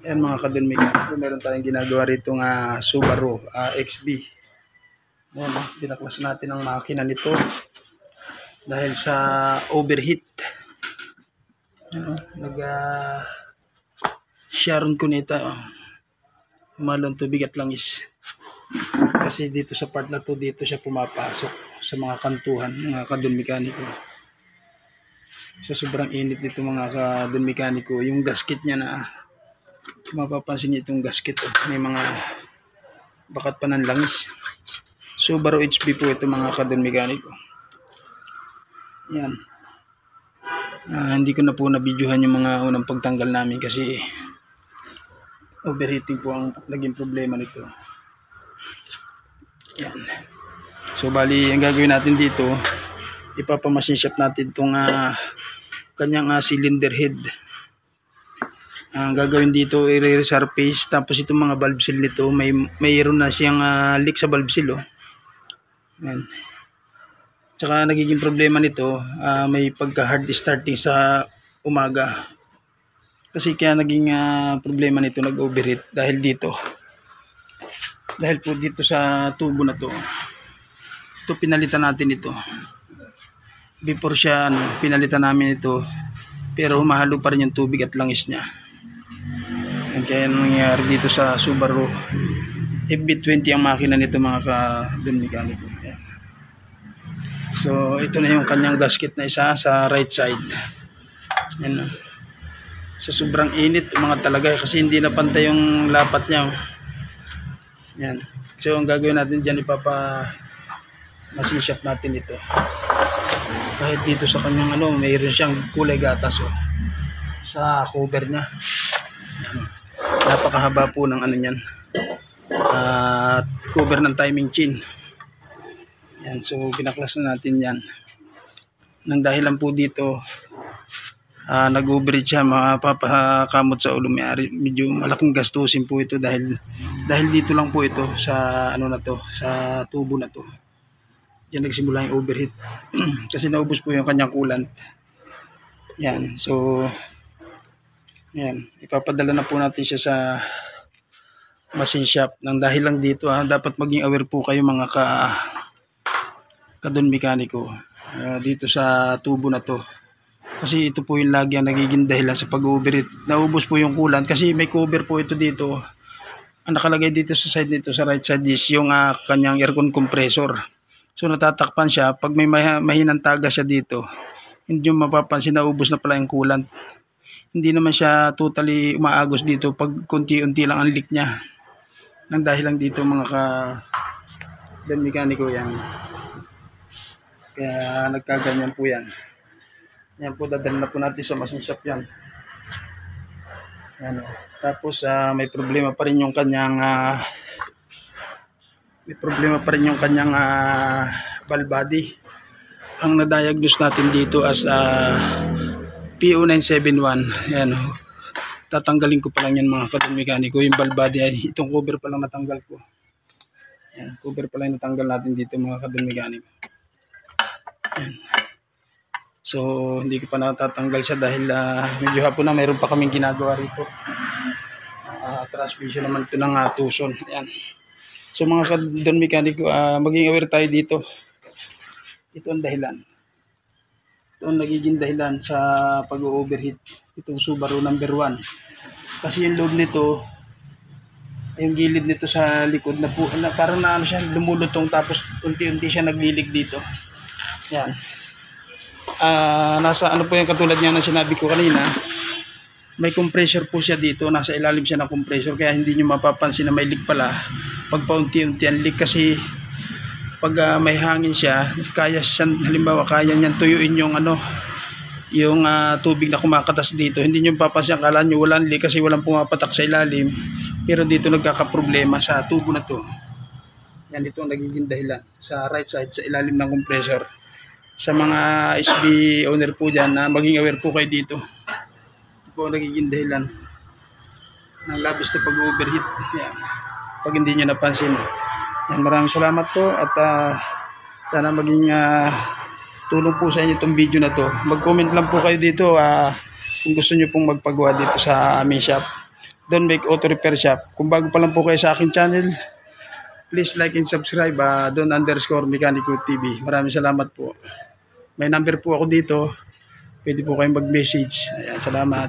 Ayan mga kadulmigan, meron tayong ginagawa rito nga Subaru XB. Ayan, binaklas natin ang makina nito dahil sa overheat. Ayan, sharon ko nito. Humalong tubig at langis. Kasi dito sa part na to, dito siya pumapasok sa mga kantuhan, mga kadulmekaniko. Sa sobrang init dito mga kadulmekaniko, yung gasket niya na mapapansin niyo itong gasket, may mga bakat pa ng langis. Subaru HB po ito mga kadulmekaniko. Yan. Hindi ko na po na-videohan yung mga unang pagtanggal namin kasi overheating po ang naging problema nito. Yan. So bali, ang gagawin natin dito, ipapamachine shop natin itong kanyang cylinder head. Ang gagawin dito, i-resurface, tapos itong mga valve seal nito, mayroon na siyang leak sa valve seal. Yan. Tsaka nagiging problema nito, may pagka-hard starting sa umaga. Kasi kaya naging problema nito, nag-overheat dahil dito. Dahil po dito sa tubo na to. Ito pinalitan natin ito. Before siya pinalitan namin ito, pero humahalo pa rin yung tubig at langis niya. And kaya nangyayari dito sa Subaru FB20 ang makina nito mga kadulmekaniko. So ito na yung kanyang gasket na isa sa right side. Yan. Sa sobrang init mga talaga kasi hindi na pantay yung lapat niya. Yan. So ang gagawin natin diyan, machine shop natin ito. Kahit dito sa kanyang mayroon siyang kulay gatas sa cover niya. Yan. Napakahaba po ng niyan. Cover ng timing chain. Yan, so binaklas na natin yan. Nang dahilan po dito, nag-overheat siya, mapapakamot sa ulo. Medyo malaking gastusin po ito dahil dito lang po ito sa sa tubo na to. Diyan nagsimula yung overheat. Kasi naubos po yung kanyang coolant. Yan, so yan, ipapadala na po natin siya sa machine shop. Nang dahil lang dito, dapat maging aware po kayo mga kadulmekaniko dito sa tubo na to. Kasi ito po yung lagi ang nagiging dahilan sa pag-overheat. Naubos po yung coolant kasi may cover po ito dito. Ang nakalagay dito sa side nito, sa right side is yung kanyang aircon compressor. So natatakpan siya. Pag may mahinang taga siya dito, hindi nyo mapapansin na ubos na pala yung coolant. Hindi naman siya totally umaagos dito pag konti-unti lang ang leak niya. Nang dahil lang dito mga kadulmekaniko yan. Kaya nagkaganyan po yan. Yan po, dadalhin na po natin sa machine shop yan. Yan, tapos may problema pa rin yung kanyang valve body. Ang na-diagnose natin dito as PO971. Yan, tatanggalin ko pa lang yan mga kadulmekaniko. Yung valve body ay itong cover pa lang natanggal ko. Yan, cover pa lang natanggal natin dito mga kadulmekaniko. Yan. So hindi ko pa natatanggal siya dahil medyo hapon na, mayroon pa kaming ginagawa rito. Transmission naman ito ng Tucson. Ayan. So mga kadulmekaniko, maging aware tayo dito. Ito ang dahilan. Ito ang nagiging dahilan sa pag-overheat. Itong Subaru number 1. Kasi yung loob nito, yung gilid nito sa likod na po, parang siya lumulutong tapos unti-unti siya naglilig dito. Yan. Nasa po yung katulad niya na sinabi ko kanina, may compressor po siya dito, nasa ilalim siya ng compressor, kaya hindi nyo mapapansin na may leak pala pag paunti-unti ang leak. Kasi pag may hangin siya, halimbawa kaya niyan tuyuin yung yung tubig na kumakatas dito. Hindi nyo mapapansin, akala nyo walang leak kasi walang pumapatak sa ilalim, pero dito nagkakaproblema sa tubo na to. Yan, ito ang nagiging dahilan sa right side, sa ilalim ng compressor. Sa mga SB owner po dyan, maging aware po kayo dito. Ito po nagiging dahilan ng labis na pag-overheat. Yan. Pag hindi nyo napansin. Yan, maraming salamat po at sana maging tulong po sa inyo itong video na to. Mag-comment lang po kayo dito kung gusto nyo pong magpagawa dito sa aming shop. Don Make Auto Repair Shop. Kung bago pa lang po kayo sa aking channel, please like and subscribe, Don_Mechanico TV. Maraming salamat po. May number po ako dito. Pwede po kayong mag-message. Ayan, salamat.